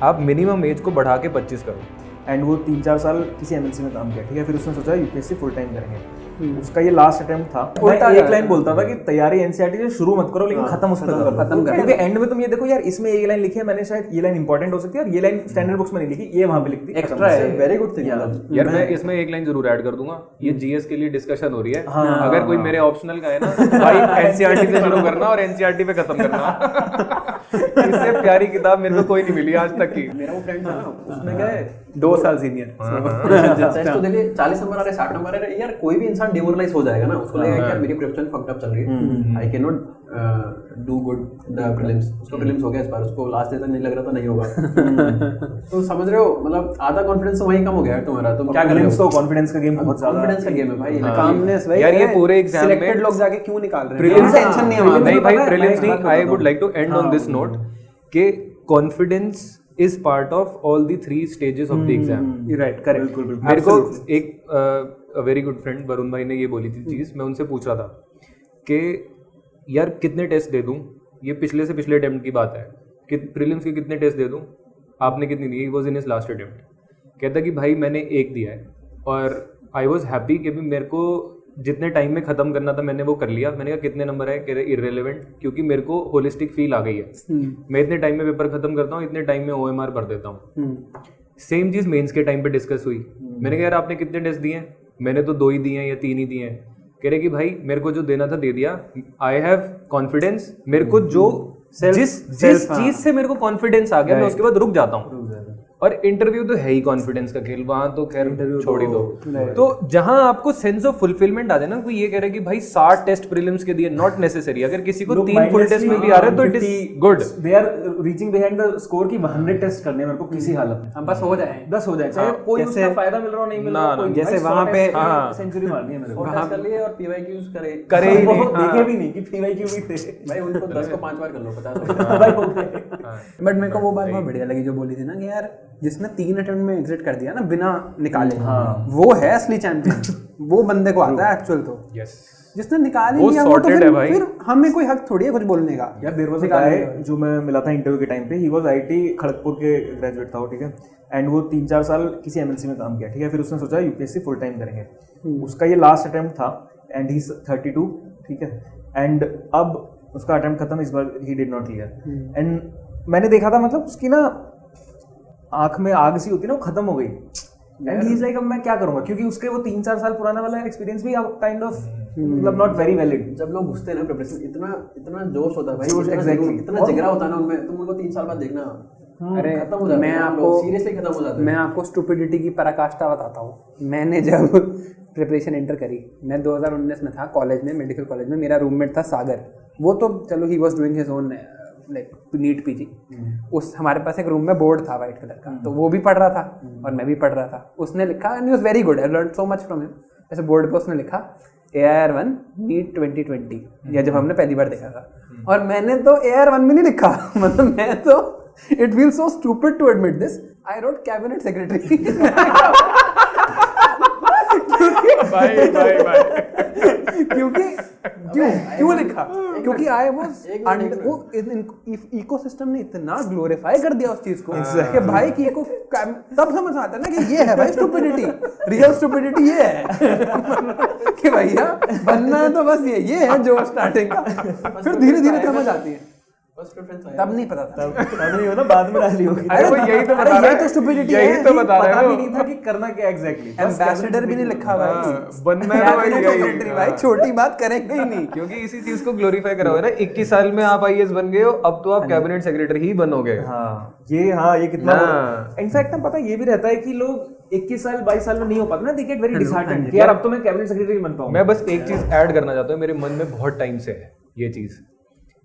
आप minimum age को बढ़ा के 25 करो। एंड वो 3-4 साल किसी एमएनसी में काम किया, ठीक है, फिर उसने सोचा यूपीएससी फुल टाइम करेंगे। उसका ये लास्ट अटेम्प्ट था। मैं एक लाइन बोलता था कि तैयारी एनसीईआरटी से शुरू मत करो, लेकिन खत्म उस पर करो, क्योंकि एंड में तुम ये देखो यार, इसमें ये लाइन लिखी है, मैंने शायद ये लाइन इंपॉर्टेंट हो सकती है और ये लाइन स्टैंडर्ड बुक्स में नहीं लिखी, ये वहां पे लिखी, एक्स्ट्रा है। वेरी गुड थिंग यार मैं इसमें एक लाइन जरूर ऐड कर दूंगा, ये जीएस के लिए डिस्कशन हो रही है, अगर कोई मेरे ऑप्शनल का है ना भाई एनसीईआरटी से शुरू करना और एनसीईआरटी पे खत्म करना। इससे प्यारी किताब मेरे को कोई नहीं मिली आज तक की। मेरा वो फ्रेंड था ना, उसमें क्या क्या है, है 2 साल सीनियर, टेस्ट तो देखिए 40 नंबर आ रहे, 60 नंबर आ रहे, यार कोई भी इंसान डिमोरलाइज हो जाएगा ना, उसको लगेगा कि यार मेरी प्रिपरेशन फक्ड अप चल रही है, I can not do good the prelims. उसको प्रीलिम्स हो गया इस बार, उसको लास्ट डे तक नहीं लग रहा था नहीं होगा। तो समझ रहे हो, मतलब आधा कॉन्फिडेंस तो वहीं कम हो गया है तुम्हारा, तुम क्या कर रहे हो? तो कॉन्फिडेंस का गेम बहुत ज्यादा, कॉन्फिडेंस का गेम है भाई, कामनेस भाई। यार ये पूरे एग्जाम में सिलेक्टेड लोग जाके क्यों निकाल रहे हैं, प्रीलिम्स टेंशन नहीं है नहीं भाई, प्रीलिम्स नहीं। I would like to end on this note कि confidence is part of all the 3 stages of the exam. Right, correct, बिल्कुल। मेरे को एक वेरी गुड फ्रेंड वरुण भाई ने ये बोली थी चीज़, मैं उनसे पूछ रहा था कि यार कितने टेस्ट दे दूं, ये पिछले से पिछले अटेम्प्ट की बात है कि प्रीलिम्स के कितने टेस्ट दे दूं, आपने कितनी दी? He was in his last attempt. कहता कि भाई मैंने एक दिया है और आई वाज हैप्पी कि मेरे को जितने टाइम में ख़त्म करना था मैंने वो कर लिया। मैंने कहा कितने नंबर है, कह रहे इररिलेवेंट, क्योंकि मेरे को होलिस्टिक फील आ गई है। मैं इतने टाइम में पेपर खत्म करता हूँ, इतने टाइम में OMR भर देता हूँ। सेम चीज़ मेंस के टाइम पे डिस्कस हुई। मैंने कहा यार आपने कितने टेस्ट दिए हैं? मैंने तो 2 ही दिए हैं या 3 ही दिए हैं। कह रहे कि भाई मेरे को जो देना था दे दिया, आई हैव कॉन्फिडेंस। मेरे को जो जिस चीज से मेरे को कॉन्फिडेंस आ गया मैं उसके बाद रुक जाता हूँ। और इंटरव्यू तो है ही कॉन्फिडेंस का खेल, वहां तो खैर छोड़ ही दो। तो जहां आपको सेंस ऑफ फुलफिलमेंट आ जाए ना, कोई ये कह रहा है कि भाई 60 टेस्ट प्रीलिम्स के दिए, नॉट नेसेसरी। अगर किसी को 3 फुल टेस्ट में भी आ रहा है तो it is good. They are reaching behind the score की 100 टेस्ट करने मेरे को किसी हालत में, हम बस हो जाए, बस हो जाए, चाहे कोई उसका फायदा मिल रहा हो नहीं मिल रहा हो, जैसे वहां पे सेंचुरी मारनी है मेरे को, टेस्ट कर लिए और PYQs करे ही नहीं, देखे भी नहीं कि PYQ भी थे भाई, उनको 10 को 5 बार कर लो, 50 भाई हो गए। बट मेरे को वो बात बहुत बढ़िया लगी जो बोली थी ना कि यार जिसने 3 अटेम्प्ट में एग्जिट कर दिया ना बिना निकाले, वो है असली चैंपियन। वो बंदे को आता है एक्चुअल तो। यस, जिसने निकाल ही लिया वो तो फिर हमें कोई हक थोड़ी है कुछ बोलने का। यार देयर वाज अ गाय जो मैं मिला था इंटरव्यू के टाइम पे, ही वाज IIT खड़गपुर के ग्रेजुएट था वो, ठीक है, एंड वो 3-4 साल किसी एमएनसी में काम किया, ठीक है, फिर उसने सोचा यूपीएससी फुल टाइम करेंगे। उसका ये लास्ट अटेम्प्ट था एंड ही 32, ठीक है, एंड अब उसका अटेम्प्ट खत्म, इस बार he did not clear. And मैंने देखा था, मतलब उसकी ना आंख में आग सी होती है ना, वो खत्म हो गई। एंड ही इज लाइक अब मैं क्या करूंगा, क्योंकि उसके वो 3-4 साल पुराना वाला एक्सपीरियंस भी अब काइंड ऑफ मतलब नॉट वेरी वैलिड। जब लोग घुसते हैं ना प्रिपरेशन, इतना जोश होता है भाई, exactly. इतना जिगरा होता है ना उनमें, तुम उनको 3 साल बाद देखना, अरे खत्म हो जाता है। मैं आपको सीरियसली खत्म हो जाता है। मैं आपको स्टुपिडिटी की पराकाष्ठा बताता हूँ। मैंने जब प्रिपरेशन एंटर करी, मैं 2019 में था कॉलेज में, मेडिकल कॉलेज में। मेरा रूममेट था सागर, वो तो चलो he was doing his own like NEET PG. उस हमारे पास एक रूम में बोर्ड था वाइट कलर का, तो वो भी पढ़ रहा था और मैं भी पढ़ रहा था। उसने लिखा and he was very good, I learned so much from him. ऐसे बोर्ड पे उसने लिखा AIR1 नीट 2020, या जब हमने पहली बार देखा था, और मैंने तो AIR1 में नहीं लिखा। मतलब मैं तो it feels so stupid to admit this, I wrote cabinet secretary. क्यों लिखा? क्योंकि आई वाज इकोसिस्टम ने इतना ग्लोरीफाई कर दिया उस चीज को कि भाई की को तब समझ आता है ना कि ये है भाई स्टुपिडिटी, रियल स्टुपिडिटी ये है। कि भैया बनना है तो बस ये है जो स्टार्टिंग का, फिर धीरे धीरे समझ आती है। तब नहीं पता था, तब नहीं हो ना, बाद में डाली होगी। अरे वो यही तो बता रहा है, तो स्टुपिडिटी यही तो बता रहा है, पता भी नहीं था कि करना क्या एग्जैक्टली। एम्बेसडर भी नहीं लिखा भाई, बनना है भाई सेक्रेटरी भाई, छोटी बात करेंगे ही नहीं। क्योंकि इसी चीज को ग्लोरीफाई करा हुआ है ना। 21 साल में आप IAS बन गए हो, अब तो आप कैबिनेट सेक्रेटरी ही बनोगे। ये कितना इनफैक्ट ना, पता ये भी रहता है कि लोग 21 साल 22 साल में नहीं हो पाते ना, दे गेट वेरी डिसहार्टेंड कि यार अब तो मैं कैबिनेट सेक्रेटरी बन पाऊंगा। मैं बस एक चीज ऐड करना चाहता हूँ, मेरे मन में बहुत टाइम से है ये चीज।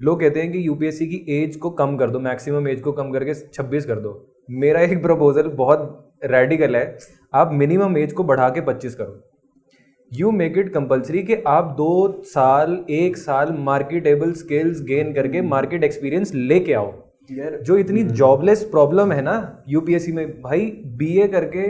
लोग कहते हैं कि यूपीएससी की एज को कम कर दो, मैक्सिमम एज को कम करके 26 कर दो। मेरा एक प्रपोजल बहुत रेडिकल है, आप मिनिमम एज को बढ़ा के 25 करो। यू मेक इट कंपल्सरी कि आप 2 साल 1 साल मार्केटेबल स्किल्स गेन करके मार्केट एक्सपीरियंस लेके आओ। जो इतनी जॉबलेस प्रॉब्लम है ना यूपीएससी में, भाई बीए करके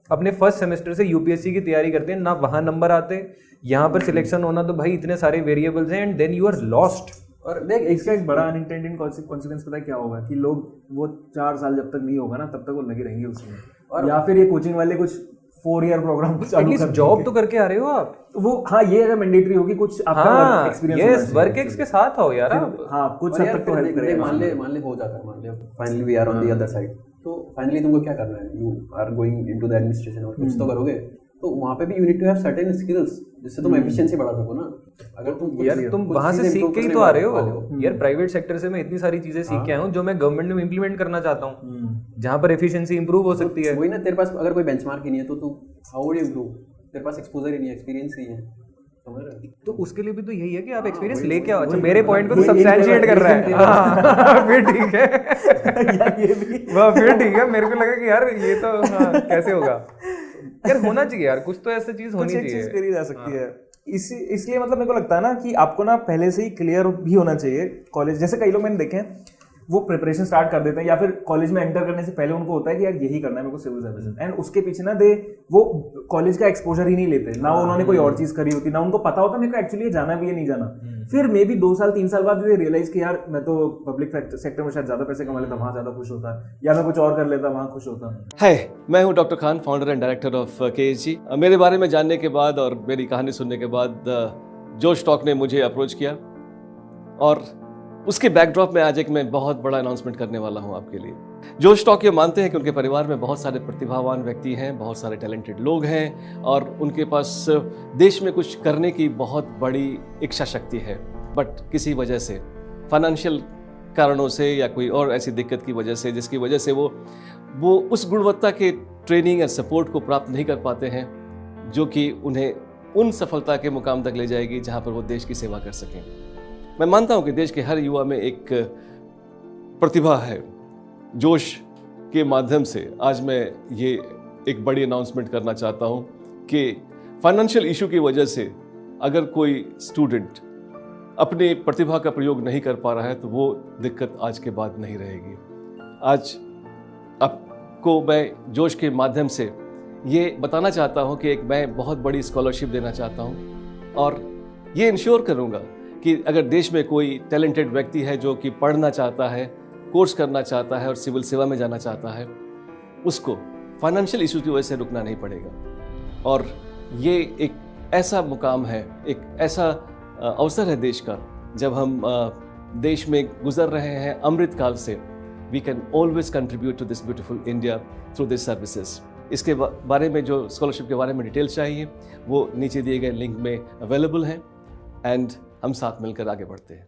अपने फर्स्ट सेमेस्टर से यूपीएससी की तैयारी करते हैं ना, वहां नंबर आते, यहाँ पर सिलेक्शन होना, तो भाई इतने सारे वेरिएबल्स हैं and then you are lost. और देख इसका एक बड़ा अनइंटेंडेड कॉन्सिक्वेंस पता है क्या होगा कि लोग वो 4 साल जब तक नहीं होगा ना तब तक वो लगे रहेंगे उसमें, और या फिर ये कोचिंग वाले कुछ 4 ईयर प्रोग्राम चालू कर जॉब तो करके आ रहे हो आप, वो हाँ ये अगर मैंडेटरी होगी कुछ आपका एक्सपीरियंस यस वर्क एक्स के साथ आओ यार आप। हाँ कुछ हद तक तो हेल्प करेगा। मान ले हो जाता है, मान ले finally we are on the other side, तो फाइनली तुमको क्या करना है, you are going into the administration और कुछ तो करोगे, तो वहाँ पे भी you need to have certain skills जिससे तुम एफिशिएंसी बढ़ा सको ना। अगर तुम वहां से सीख के ही तो आ रहे हो यार। प्राइवेट सेक्टर से मैं इतनी सारी चीजें सीख के आया हूँ जो मैं गवर्नमेंट में इम्प्लीमेंट करना चाहता हूँ, जहाँ पर एफिशिएंसी इंप्रूव हो सकती है। वही ना, तेरे पास अगर कोई बेंचमार्क ही नहीं है तो तू हाउ वुड यू इंप्रूव, तेरे पास एक्सपोजर ही नहीं है, एक्सपीरियंस ही है, समझ रहे? तो उसके लिए भी तो यही है कि आप एक्सपीरियंस लेके आओ। अच्छा मेरे पॉइंट को तो सब्सटैंशिएट कर रहा है, हाँ, फिर ठीक है वाह, फिर ठीक है। मेरे को लगा कि यार ये तो हाँ कैसे होगा यार, होना चाहिए यार कुछ तो ऐसी चीज होनी चाहिए, करी जा सकती है। इसलिए मतलब मेरे को लगता है ना कि आपको ना पहले से ही क्लियर भी होना चाहिए कॉलेज। जैसे कई लोग मैंने देखे हैं वो प्रिपरेशन स्टार्ट कर देते हैं या फिर कॉलेज में एंटर करने से पहले उनको होता है कि यार यही करना है मेरे को सिविल सर्विसेज, एंड उसके पीछे ना वो कॉलेज का एक्सपोजर ही नहीं लेते ना, उन्होंने कोई और चीज करी होती ना, उनको पता होता मेरे को एक्चुअली जाना भी है नहीं जाना। फिर मे बी 2 साल 3 साल बाद ये रियलाइज कि यार मैं तो पब्लिक सेक्टर में शायद ज्यादा पैसे कमा लेता, वहां ज्यादा खुश होता, या मैं कुछ और कर लेता वहां खुश होता। हाय, मैं हूं doctor Khan, founder and director of KSG। मेरे बारे में जानने के बाद और मेरी कहानी सुनने के बाद जोश टॉक ने मुझे अप्रोच किया, और उसके बैकड्रॉप में आज एक मैं बहुत बड़ा अनाउंसमेंट करने वाला हूं आपके लिए। जोश टॉक ये मानते हैं कि उनके परिवार में बहुत सारे प्रतिभावान व्यक्ति हैं, बहुत सारे टैलेंटेड लोग हैं, और उनके पास देश में कुछ करने की बहुत बड़ी इच्छा शक्ति है, बट किसी वजह से, फाइनेंशियल कारणों से या कोई और ऐसी दिक्कत की वजह से, जिसकी वजह से वो उस गुणवत्ता के ट्रेनिंग और सपोर्ट को प्राप्त नहीं कर पाते हैं जो कि उन्हें उन सफलता के मुकाम तक ले जाएगी जहां पर वो देश की सेवा कर सकें। मैं मानता हूं कि देश के हर युवा में एक प्रतिभा है। जोश के माध्यम से आज मैं ये एक बड़ी अनाउंसमेंट करना चाहता हूं कि फाइनेंशियल इशू की वजह से अगर कोई स्टूडेंट अपनी प्रतिभा का प्रयोग नहीं कर पा रहा है तो वो दिक्कत आज के बाद नहीं रहेगी। आज आपको मैं जोश के माध्यम से ये बताना चाहता हूं कि मैं बहुत बड़ी स्कॉलरशिप देना चाहता हूं, और ये इंश्योर करूंगा कि अगर देश में कोई टैलेंटेड व्यक्ति है जो कि पढ़ना चाहता है, कोर्स करना चाहता है और सिविल सेवा में जाना चाहता है, उसको फाइनेंशियल इशू की वजह से रुकना नहीं पड़ेगा। और ये एक ऐसा मुकाम है, एक ऐसा अवसर है देश का, जब हम देश में गुजर रहे हैं अमृत काल से, we can always contribute to this beautiful India through this services. इसके बारे में जो स्कॉलरशिप के बारे में डिटेल्स चाहिए वो नीचे दिए गए लिंक में अवेलेबल हैं, एंड हम साथ मिलकर आगे बढ़ते हैं।